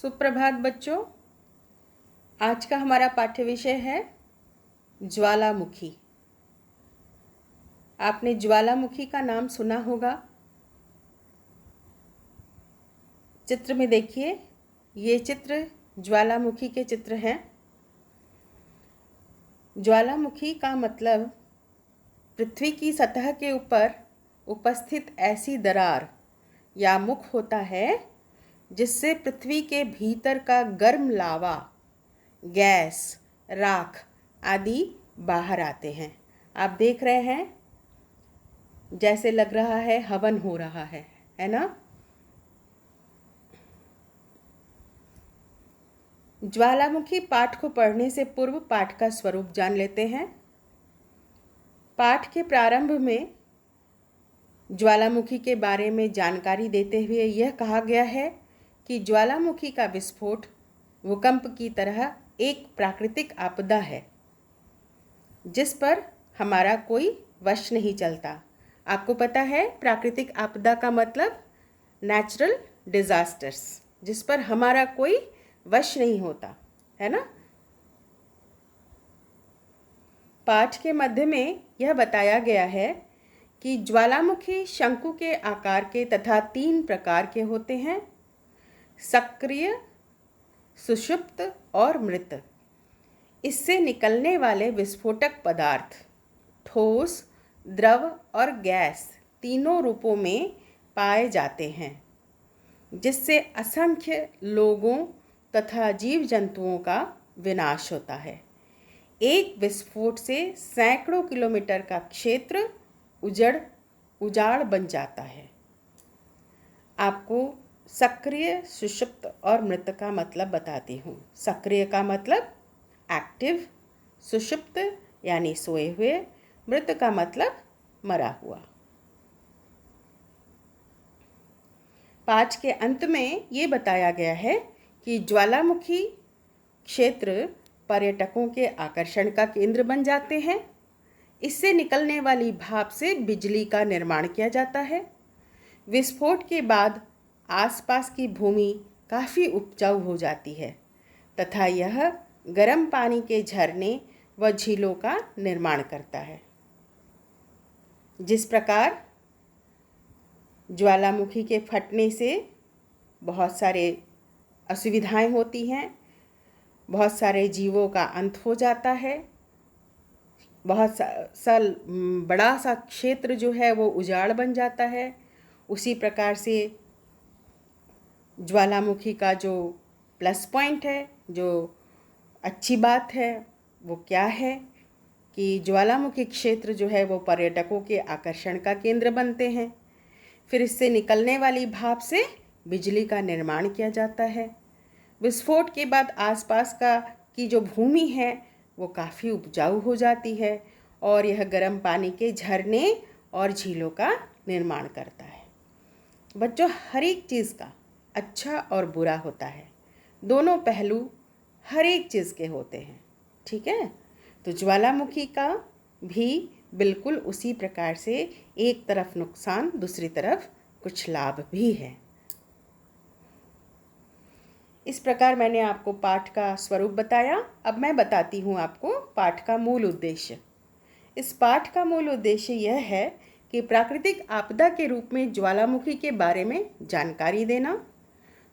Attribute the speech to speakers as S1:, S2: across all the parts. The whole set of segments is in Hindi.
S1: सुप्रभात बच्चों। आज का हमारा पाठ्य विषय है ज्वालामुखी। आपने ज्वालामुखी का नाम सुना होगा। चित्र में देखिए, ये चित्र ज्वालामुखी के चित्र हैं। ज्वालामुखी का मतलब पृथ्वी की सतह के ऊपर उपस्थित ऐसी दरार या मुख होता है जिससे पृथ्वी के भीतर का गर्म लावा, गैस, राख आदि बाहर आते हैं। आप देख रहे हैं, जैसे लग रहा है हवन हो रहा है ना। ज्वालामुखी पाठ को पढ़ने से पूर्व पाठ का स्वरूप जान लेते हैं। पाठ के प्रारंभ में ज्वालामुखी के बारे में जानकारी देते हुए यह कहा गया है कि ज्वालामुखी का विस्फोट भूकंप की तरह एक प्राकृतिक आपदा है जिस पर हमारा कोई वश नहीं चलता। आपको पता है, प्राकृतिक आपदा का मतलब नेचुरल डिजास्टर्स, जिस पर हमारा कोई वश नहीं होता, है ना। पाठ के मध्य में यह बताया गया है कि ज्वालामुखी शंकु के आकार के तथा 3 प्रकार के होते हैं: सक्रिय, सुषुप्त और मृत। इससे निकलने वाले विस्फोटक पदार्थ ठोस, द्रव और गैस तीनों रूपों में पाए जाते हैं, जिससे असंख्य लोगों तथा जीव जंतुओं का विनाश होता है। एक विस्फोट से सैकड़ों किलोमीटर का क्षेत्र उजाड़ बन जाता है। आपको सक्रिय, सुषुप्त और मृत का मतलब बताती हूँ। सक्रिय का मतलब एक्टिव, सुषुप्त यानी सोए हुए, मृत का मतलब मरा हुआ। पाठ के अंत में ये बताया गया है कि ज्वालामुखी क्षेत्र पर्यटकों के आकर्षण का केंद्र बन जाते हैं। इससे निकलने वाली भाप से बिजली का निर्माण किया जाता है। विस्फोट के बाद आसपास की भूमि काफ़ी उपजाऊ हो जाती है तथा यह गर्म पानी के झरने व झीलों का निर्माण करता है। जिस प्रकार ज्वालामुखी के फटने से बहुत सारे असुविधाएं होती हैं, बहुत सारे जीवों का अंत हो जाता है, बहुत सा बड़ा सा क्षेत्र जो है वो उजाड़ बन जाता है, उसी प्रकार से ज्वालामुखी का जो प्लस पॉइंट है, जो अच्छी बात है, वो क्या है कि ज्वालामुखी क्षेत्र जो है वो पर्यटकों के आकर्षण का केंद्र बनते हैं। फिर इससे निकलने वाली भाप से बिजली का निर्माण किया जाता है। विस्फोट के बाद आसपास की जो भूमि है वो काफ़ी उपजाऊ हो जाती है और यह गर्म पानी के झरने और झीलों का निर्माण करता है। बच्चों, हर एक चीज़ का अच्छा और बुरा होता है। दोनों पहलू हर एक चीज़ के होते हैं, ठीक है। तो ज्वालामुखी का भी बिल्कुल उसी प्रकार से एक तरफ नुकसान, दूसरी तरफ कुछ लाभ भी है। इस प्रकार मैंने आपको पाठ का स्वरूप बताया। अब मैं बताती हूँ आपको पाठ का मूल उद्देश्य। इस पाठ का मूल उद्देश्य यह है कि प्राकृतिक आपदा के रूप में ज्वालामुखी के बारे में जानकारी देना,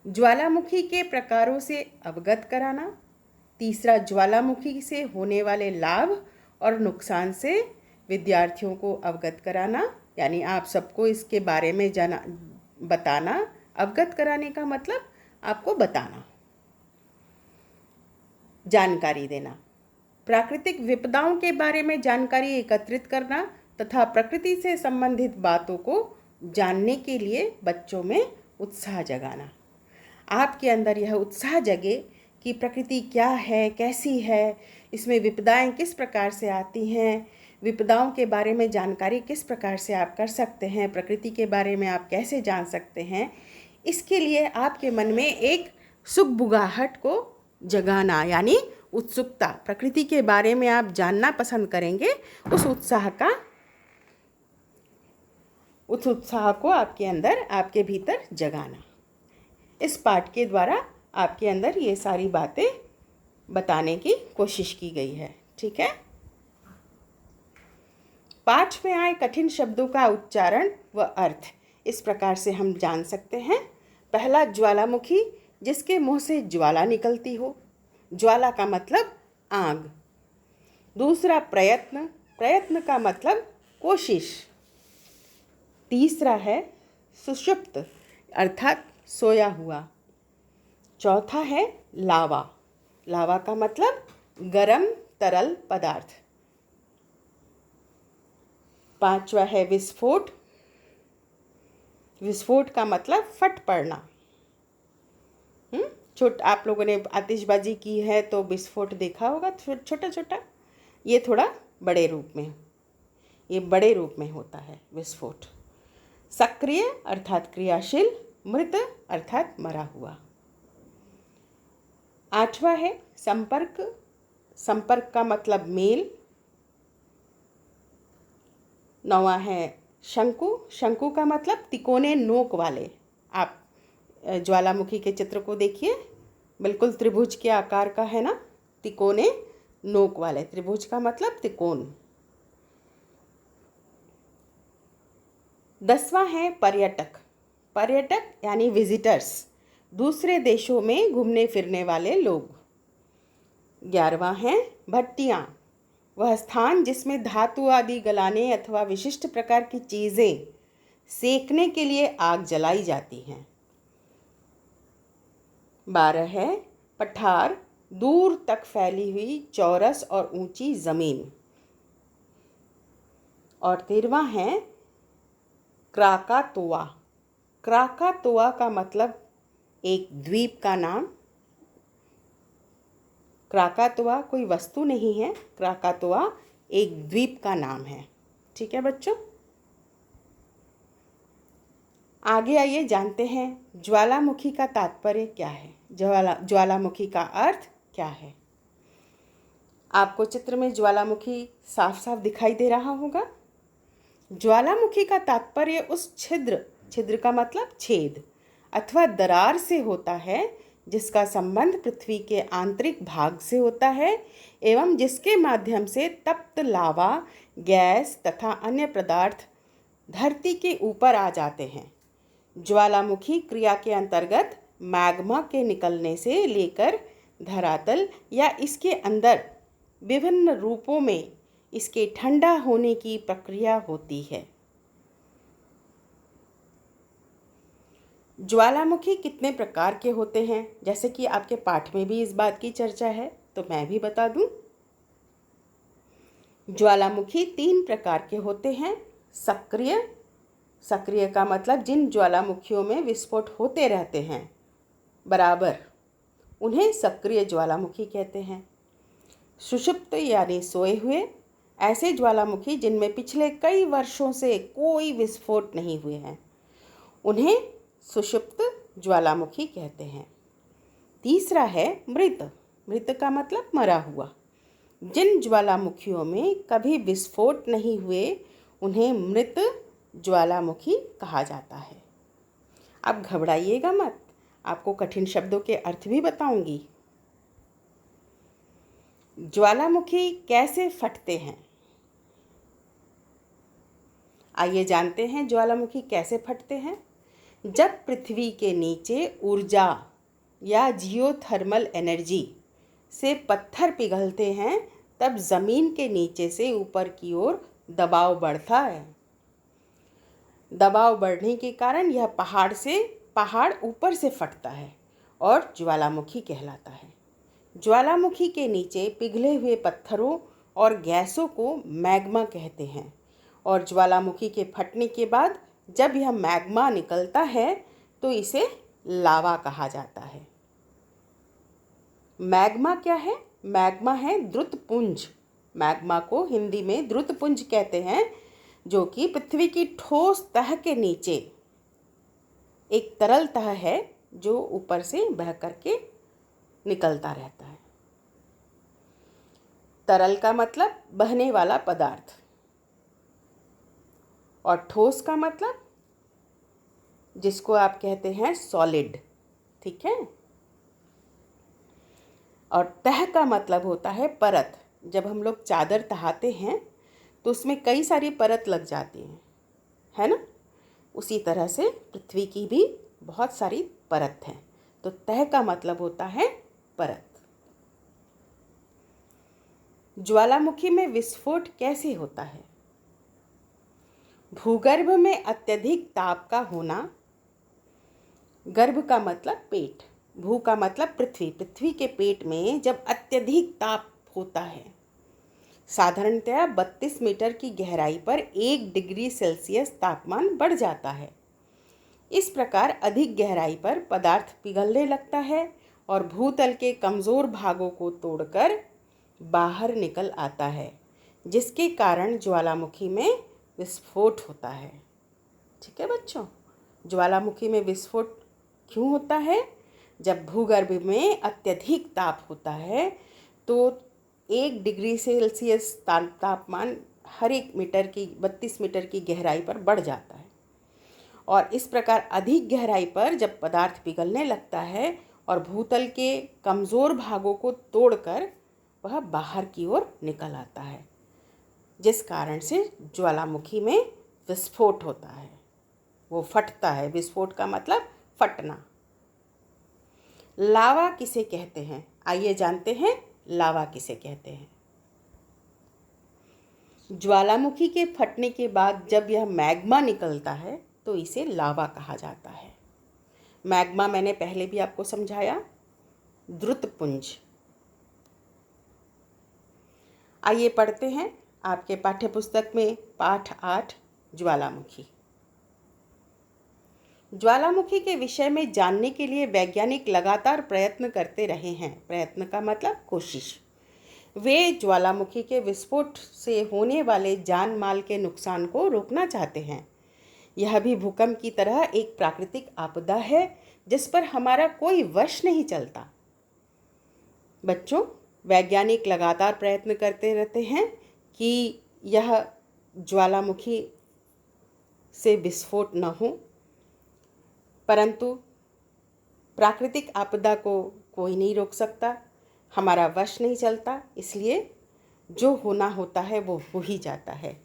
S1: ज्वालामुखी के प्रकारों से अवगत कराना, तीसरा ज्वालामुखी से होने वाले लाभ और नुकसान से विद्यार्थियों को अवगत कराना, यानी आप सबको इसके बारे में बताना। अवगत कराने का मतलब आपको बताना, जानकारी देना। प्राकृतिक विपदाओं के बारे में जानकारी एकत्रित करना तथा प्रकृति से संबंधित बातों को जानने के लिए बच्चों में उत्साह जगाना। आपके अंदर यह उत्साह जगे कि प्रकृति क्या है, कैसी है, इसमें विपदाएं किस प्रकार से आती हैं, विपदाओं के बारे में जानकारी किस प्रकार से आप कर सकते हैं, प्रकृति के बारे में आप कैसे जान सकते हैं। इसके लिए आपके मन में एक सुगबुगाहट को जगाना, यानी उत्सुकता, प्रकृति के बारे में आप जानना पसंद करेंगे, उस उत्साह को आपके अंदर, आपके भीतर जगाना। इस पाठ के द्वारा आपके अंदर ये सारी बातें बताने की कोशिश की गई है। ठीक है। पाठ में आए कठिन शब्दों का उच्चारण व अर्थ इस प्रकार से हम जान सकते हैं। पहला, ज्वालामुखी, जिसके मुंह से ज्वाला निकलती हो। ज्वाला का मतलब आग। दूसरा, प्रयत्न, प्रयत्न का मतलब कोशिश। तीसरा है सुषुप्त, अर्थात सोया हुआ। चौथा है लावा, लावा का मतलब गरम तरल पदार्थ। पांचवा है विस्फोट, विस्फोट का मतलब फट पड़ना। आप लोगों ने आतिशबाजी की है तो विस्फोट देखा होगा, छोटा छोटा। ये थोड़ा बड़े रूप में, ये बड़े रूप में होता है विस्फोट। सक्रिय अर्थात क्रियाशील, मृत अर्थात मरा हुआ। आठवां है संपर्क, संपर्क का मतलब मेल। नौवां है शंकु, शंकु का मतलब तिकोने नोक वाले। आप ज्वालामुखी के चित्र को देखिए, बिल्कुल त्रिभुज के आकार का है ना, तिकोने नोक वाले। त्रिभुज का मतलब त्रिकोण। 10वां है पर्यटक, पर्यटक यानी विजिटर्स, दूसरे देशों में घूमने फिरने वाले लोग। 11वां है भट्टियाँ, वह स्थान जिसमें धातु आदि गलाने अथवा विशिष्ट प्रकार की चीज़ें सेकने के लिए आग जलाई जाती हैं। 12 है पठार, दूर तक फैली हुई चौरस और ऊंची ज़मीन। और 13वां है क्राकातोआ, क्राकातोआ का मतलब एक द्वीप का नाम। क्राकातोआ कोई वस्तु नहीं है, क्राकातोआ एक द्वीप का नाम है। ठीक है बच्चों, आगे आइए जानते हैं ज्वालामुखी का तात्पर्य क्या है, ज्वालामुखी का अर्थ क्या है। आपको चित्र में ज्वालामुखी साफ साफ दिखाई दे रहा होगा। ज्वालामुखी का तात्पर्य उस छिद्र, छिद्र का मतलब छेद अथवा दरार से होता है जिसका संबंध पृथ्वी के आंतरिक भाग से होता है एवं जिसके माध्यम से तप्त लावा, गैस तथा अन्य पदार्थ धरती के ऊपर आ जाते हैं। ज्वालामुखी क्रिया के अंतर्गत मैग्मा के निकलने से लेकर धरातल या इसके अंदर विभिन्न रूपों में इसके ठंडा होने की प्रक्रिया होती है। ज्वालामुखी कितने प्रकार के होते हैं, जैसे कि आपके पाठ में भी इस बात की चर्चा है, तो मैं भी बता दूं। ज्वालामुखी 3 प्रकार के होते हैं। सक्रिय, सक्रिय का मतलब जिन ज्वालामुखियों में विस्फोट होते रहते हैं बराबर, उन्हें सक्रिय ज्वालामुखी कहते हैं। सुषुप्त यानी सोए हुए, ऐसे ज्वालामुखी जिनमें पिछले कई वर्षों से कोई विस्फोट नहीं हुए हैं, उन्हें सुषुप्त ज्वालामुखी कहते हैं। तीसरा है मृत, मृत का मतलब मरा हुआ, जिन ज्वालामुखियों में कभी विस्फोट नहीं हुए उन्हें मृत ज्वालामुखी कहा जाता है। अब घबराइएगा मत, आपको कठिन शब्दों के अर्थ भी बताऊंगी। ज्वालामुखी कैसे फटते हैं, आइए जानते हैं ज्वालामुखी कैसे फटते हैं। जब पृथ्वी के नीचे ऊर्जा या जियोथर्मल एनर्जी से पत्थर पिघलते हैं तब ज़मीन के नीचे से ऊपर की ओर दबाव बढ़ता है। दबाव बढ़ने के कारण यह पहाड़ ऊपर से फटता है और ज्वालामुखी कहलाता है। ज्वालामुखी के नीचे पिघले हुए पत्थरों और गैसों को मैग्मा कहते हैं और ज्वालामुखी के फटने के बाद जब यह मैग्मा निकलता है तो इसे लावा कहा जाता है। मैग्मा क्या है? मैग्मा है द्रुतपुंज। मैग्मा को हिंदी में द्रुतपुंज कहते हैं, जो कि पृथ्वी की ठोस तह के नीचे एक तरल तह है जो ऊपर से बह करके निकलता रहता है। तरल का मतलब बहने वाला पदार्थ और ठोस का मतलब जिसको आप कहते हैं सॉलिड। ठीक है, और तह का मतलब होता है परत। जब हम लोग चादर तहाते हैं तो उसमें कई सारी परत लग जाती हैं, है ना। उसी तरह से पृथ्वी की भी बहुत सारी परत हैं। तो तह का मतलब होता है परत। ज्वालामुखी में विस्फोट कैसे होता है? भूगर्भ में अत्यधिक ताप का होना। गर्भ का मतलब पेट, भू का मतलब पृथ्वी, पृथ्वी के पेट में जब अत्यधिक ताप होता है, साधारणतया 32 मीटर की गहराई पर 1 डिग्री सेल्सियस तापमान बढ़ जाता है। इस प्रकार अधिक गहराई पर पदार्थ पिघलने लगता है और भूतल के कमज़ोर भागों को तोड़कर बाहर निकल आता है, जिसके कारण ज्वालामुखी में विस्फोट होता है। ठीक है बच्चों, ज्वालामुखी में विस्फोट क्यों होता है? जब भूगर्भ में अत्यधिक ताप होता है तो 1 डिग्री सेल्सियस तापमान हर 32 मीटर की गहराई पर बढ़ जाता है। और इस प्रकार अधिक गहराई पर जब पदार्थ पिघलने लगता है और भूतल के कमज़ोर भागों को तोड़कर वह बाहर की ओर निकल आता है, जिस कारण से ज्वालामुखी में विस्फोट होता है, वो फटता है। विस्फोट का मतलब फटना। लावा किसे कहते हैं? आइए जानते हैं लावा किसे कहते हैं। ज्वालामुखी के फटने के बाद जब यह मैग्मा निकलता है तो इसे लावा कहा जाता है। मैग्मा मैंने पहले भी आपको समझाया, द्रुतपुंज। आइए पढ़ते हैं आपके पाठ्यपुस्तक में पाठ 8 ज्वालामुखी। ज्वालामुखी के विषय में जानने के लिए वैज्ञानिक लगातार प्रयत्न करते रहे हैं। प्रयत्न का मतलब कोशिश। वे ज्वालामुखी के विस्फोट से होने वाले जान माल के नुकसान को रोकना चाहते हैं। यह भी भूकंप की तरह एक प्राकृतिक आपदा है जिस पर हमारा कोई वश नहीं चलता। बच्चों, वैज्ञानिक लगातार प्रयत्न करते रहते हैं कि यह ज्वालामुखी से विस्फोट न हो, परंतु प्राकृतिक आपदा को कोई नहीं रोक सकता, हमारा वश नहीं चलता, इसलिए जो होना होता है वो हो ही जाता है।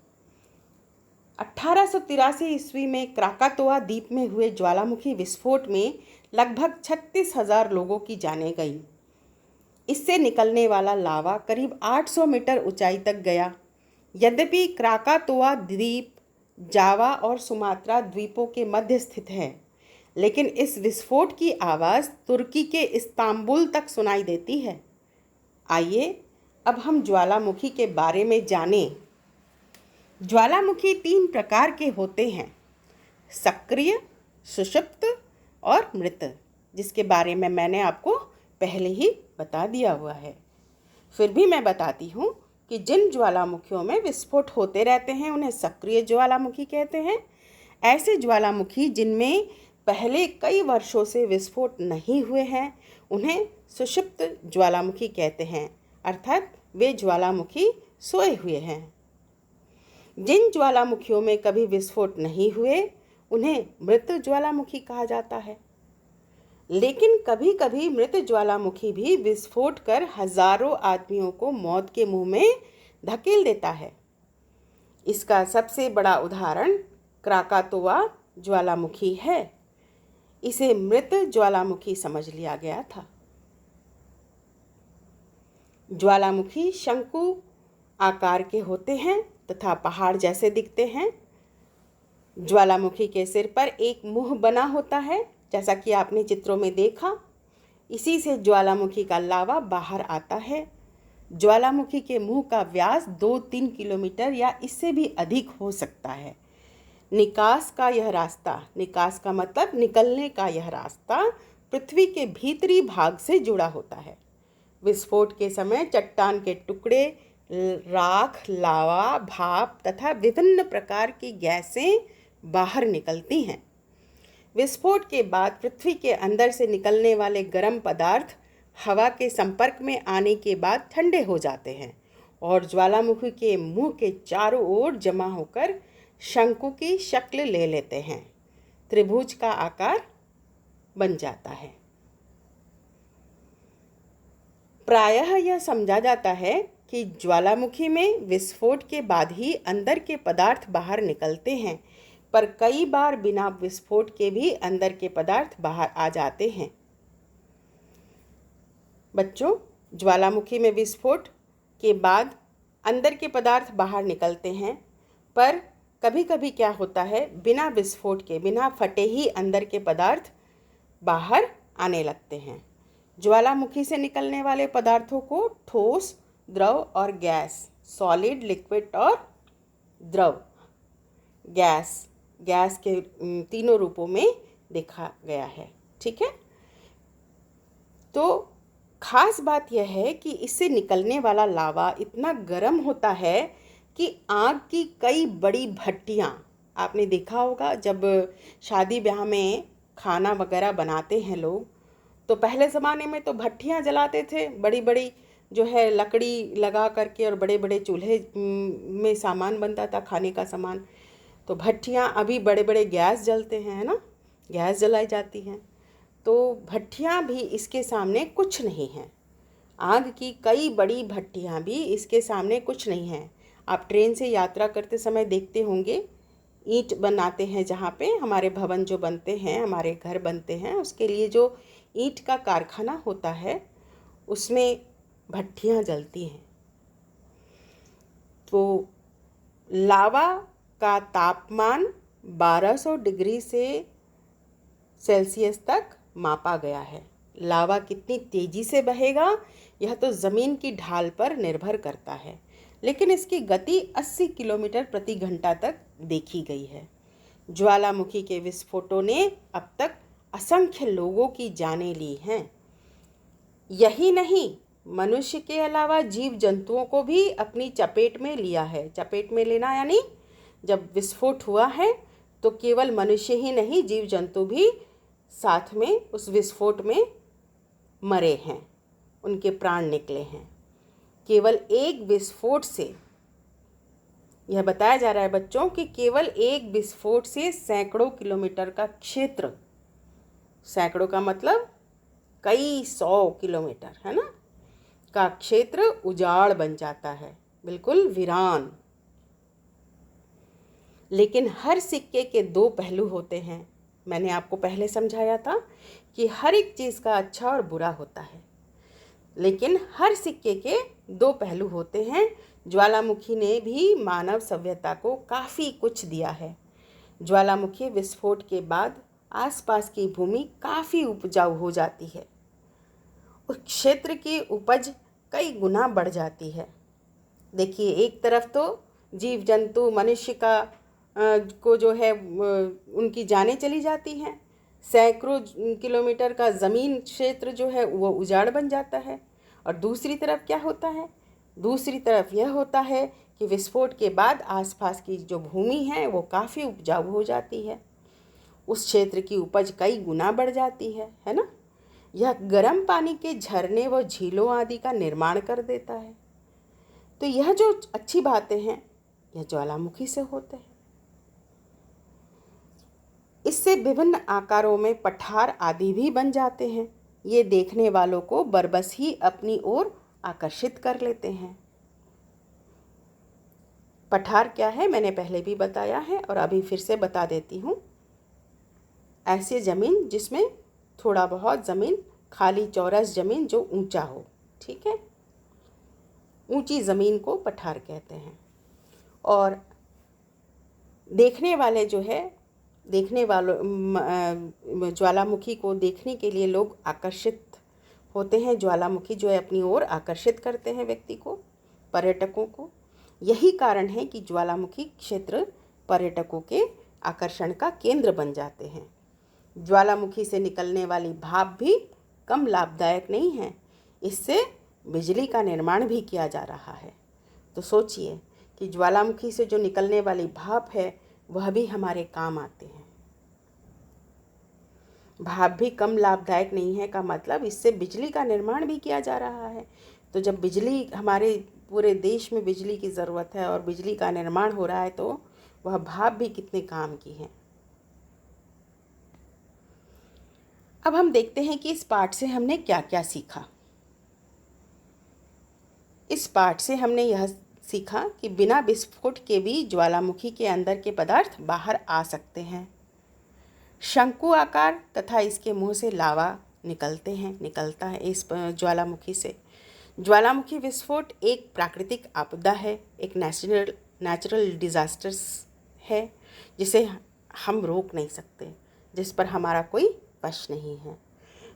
S1: 1883 ईस्वी में क्राकातोआ द्वीप में हुए ज्वालामुखी विस्फोट में लगभग 36,000 लोगों की जानें गईं। इससे निकलने वाला लावा करीब 800 मीटर ऊंचाई तक गया। यद्यपि क्राकातोआ द्वीप जावा और सुमात्रा द्वीपों के मध्य स्थित है, लेकिन इस विस्फोट की आवाज़ तुर्की के इस्तांबुल तक सुनाई देती है। आइए अब हम ज्वालामुखी के बारे में जानें। ज्वालामुखी 3 प्रकार के होते हैं, सक्रिय, सुषुप्त और मृत, जिसके बारे में मैंने आपको पहले ही बता दिया हुआ है। फिर भी मैं बताती हूँ कि जिन ज्वालामुखियों में विस्फोट होते रहते हैं उन्हें सक्रिय ज्वालामुखी कहते हैं। ऐसे ज्वालामुखी जिनमें पहले कई वर्षों से विस्फोट नहीं हुए हैं उन्हें सुषुप्त ज्वालामुखी कहते हैं, अर्थात वे ज्वालामुखी सोए हुए हैं। जिन ज्वालामुखियों में कभी विस्फोट नहीं हुए उन्हें मृत ज्वालामुखी कहा जाता है। लेकिन कभी कभी मृत ज्वालामुखी भी विस्फोट कर हजारों आदमियों को मौत के मुंह में धकेल देता है। इसका सबसे बड़ा उदाहरण क्राकातोआ ज्वालामुखी है। इसे मृत ज्वालामुखी समझ लिया गया था। ज्वालामुखी शंकु आकार के होते हैं तथा पहाड़ जैसे दिखते हैं। ज्वालामुखी के सिर पर एक मुंह बना होता है, जैसा कि आपने चित्रों में देखा। इसी से ज्वालामुखी का लावा बाहर आता है। ज्वालामुखी के मुंह का व्यास 2-3 किलोमीटर या इससे भी अधिक हो सकता है। निकास का यह रास्ता, निकास का मतलब निकलने का यह रास्ता, पृथ्वी के भीतरी भाग से जुड़ा होता है। विस्फोट के समय चट्टान के टुकड़े, राख, लावा, भाप तथा विभिन्न प्रकार की गैसें बाहर निकलती हैं। विस्फोट के बाद पृथ्वी के अंदर से निकलने वाले गर्म पदार्थ हवा के संपर्क में आने के बाद ठंडे हो जाते हैं और ज्वालामुखी के मुंह के चारों ओर जमा होकर शंकु की शक्ल ले लेते हैं। त्रिभुज का आकार बन जाता है। प्रायः यह समझा जाता है कि ज्वालामुखी में विस्फोट के बाद ही अंदर के पदार्थ बाहर निकलते हैं, पर कई बार बिना विस्फोट के भी अंदर के पदार्थ बाहर आ जाते हैं। बच्चों, ज्वालामुखी में विस्फोट के बाद अंदर के पदार्थ बाहर निकलते हैं, पर कभी कभी क्या होता है, बिना विस्फोट के, बिना फटे ही अंदर के पदार्थ बाहर आने लगते हैं। ज्वालामुखी से निकलने वाले पदार्थों को ठोस, द्रव और गैस, सॉलिड, लिक्विड और द्रव, गैस के तीनों रूपों में देखा गया है। ठीक है, तो खास बात यह है कि इससे निकलने वाला लावा इतना गर्म होता है कि आग की कई बड़ी भट्टियाँ, आपने देखा होगा जब शादी ब्याह में खाना वगैरह बनाते हैं लोग, तो पहले ज़माने में तो भट्टियाँ जलाते थे, बड़ी बड़ी जो है लकड़ी लगा करके, और बड़े बड़े चूल्हे में सामान बनता था, खाने का सामान। तो भट्टियाँ, अभी बड़े बड़े गैस जलते हैं, है ना, गैस जलाई जाती हैं, तो भट्टियाँ भी इसके सामने कुछ नहीं हैं। आग की कई बड़ी भट्टियाँ भी इसके सामने कुछ नहीं हैं। आप ट्रेन से यात्रा करते समय देखते होंगे, ईंट बनाते हैं, जहाँ पे हमारे भवन जो बनते हैं, हमारे घर बनते हैं, उसके लिए जो ईंट का कारखाना होता है, उसमें भट्टियाँ जलती हैं। तो लावा का तापमान 1200 डिग्री से सेल्सियस तक मापा गया है। लावा कितनी तेज़ी से बहेगा यह तो ज़मीन की ढाल पर निर्भर करता है, लेकिन इसकी गति 80 किलोमीटर प्रति घंटा तक देखी गई है। ज्वालामुखी के विस्फोटों ने अब तक असंख्य लोगों की जानें ली हैं। यही नहीं, मनुष्य के अलावा जीव जंतुओं को भी अपनी चपेट में लिया है। चपेट में लेना यानी जब विस्फोट हुआ है तो केवल मनुष्य ही नहीं, जीव जंतु भी साथ में उस विस्फोट में मरे हैं, उनके प्राण निकले हैं। केवल एक विस्फोट से, यह बताया जा रहा है बच्चों कि केवल एक विस्फोट से सैकड़ों किलोमीटर का क्षेत्र, सैकड़ों का मतलब कई 100 किलोमीटर, है ना, का क्षेत्र उजाड़ बन जाता है, बिल्कुल वीरान। लेकिन हर सिक्के के दो पहलू होते हैं। मैंने आपको पहले समझाया था कि हर एक चीज़ का अच्छा और बुरा होता है, लेकिन हर सिक्के के दो पहलू होते हैं। ज्वालामुखी ने भी मानव सभ्यता को काफ़ी कुछ दिया है। ज्वालामुखी विस्फोट के बाद आसपास की भूमि काफ़ी उपजाऊ हो जाती है। उस क्षेत्र की उपज कई गुना बढ़ जाती है। देखिए, एक तरफ तो जीव जंतु, मनुष्य का को जो है उनकी जानें चली जाती हैं, सैकड़ों किलोमीटर का ज़मीन क्षेत्र जो है वो उजाड़ बन जाता है। और दूसरी तरफ क्या होता है, दूसरी तरफ यह होता है कि विस्फोट के बाद आसपास की जो भूमि है वो काफ़ी उपजाऊ हो जाती है, उस क्षेत्र की उपज कई गुना बढ़ जाती है ना। यह गर्म पानी के झरने व झीलों आदि का निर्माण कर देता है। तो यह जो अच्छी बातें हैं यह ज्वालामुखी से होते हैं। इससे विभिन्न आकारों में पठार आदि भी बन जाते हैं। ये देखने वालों को बरबस ही अपनी ओर आकर्षित कर लेते हैं। पठार क्या है मैंने पहले भी बताया है और अभी फिर से बता देती हूँ। ऐसी ज़मीन जिसमें थोड़ा बहुत ज़मीन, खाली चौरस ज़मीन जो ऊंचा हो, ठीक है, ऊंची ज़मीन को पठार कहते हैं। और देखने वाले जो है, देखने वालों ज्वालामुखी को देखने के लिए लोग आकर्षित होते हैं। ज्वालामुखी जो है अपनी ओर आकर्षित करते हैं व्यक्ति को, पर्यटकों को। यही कारण है कि ज्वालामुखी क्षेत्र पर्यटकों के आकर्षण का केंद्र बन जाते हैं। ज्वालामुखी से निकलने वाली भाप भी कम लाभदायक नहीं है, इससे बिजली का निर्माण भी किया जा रहा है। तो सोचिए कि ज्वालामुखी से जो निकलने वाली भाप है वह भी हमारे काम आते हैं। भाप भी कम लाभदायक नहीं है का मतलब इससे बिजली का निर्माण भी किया जा रहा है। तो जब बिजली, हमारे पूरे देश में बिजली की ज़रूरत है और बिजली का निर्माण हो रहा है, तो वह भाप भी कितने काम की है। अब हम देखते हैं कि इस पाठ से हमने क्या क्या सीखा। इस पाठ से हमने यह सीखा कि बिना विस्फोट के भी ज्वालामुखी के अंदर के पदार्थ बाहर आ सकते हैं। शंकु आकार तथा इसके मुंह से लावा निकलता है इस ज्वालामुखी से। ज्वालामुखी विस्फोट एक प्राकृतिक आपदा है, एक नेचुरल डिजास्टर्स है जिसे हम रोक नहीं सकते, जिस पर हमारा कोई वश नहीं है।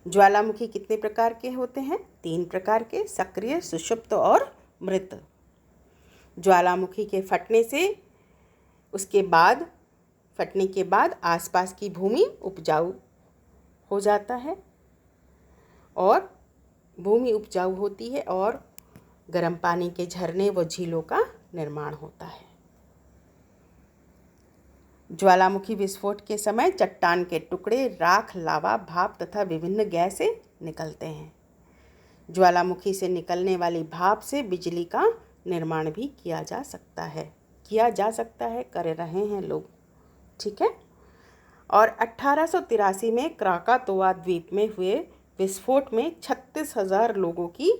S1: ज्वालामुखी कितने प्रकार के होते हैं? 3 प्रकार के, सक्रिय, सुषुप्त और मृत। ज्वालामुखी के फटने के बाद आसपास की भूमि उपजाऊ हो जाता है और भूमि उपजाऊ होती है और गर्म पानी के झरने व झीलों का निर्माण होता है। ज्वालामुखी विस्फोट के समय चट्टान के टुकड़े, राख, लावा, भाप तथा विभिन्न गैसें निकलते हैं। ज्वालामुखी से निकलने वाली भाप से बिजली का निर्माण भी किया जा सकता है, कर रहे हैं लोग। ठीक है। और 1883 में क्राकातोआ द्वीप में हुए विस्फोट में 36,000 लोगों की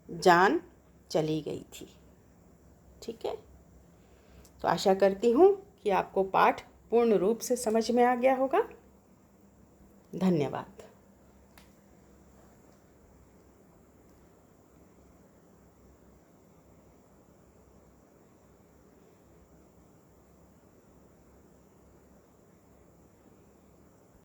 S1: जान चली गई थी। ठीक है। तो आशा करती हूँ कि आपको पाठ पूर्ण रूप से समझ में आ गया होगा। धन्यवाद।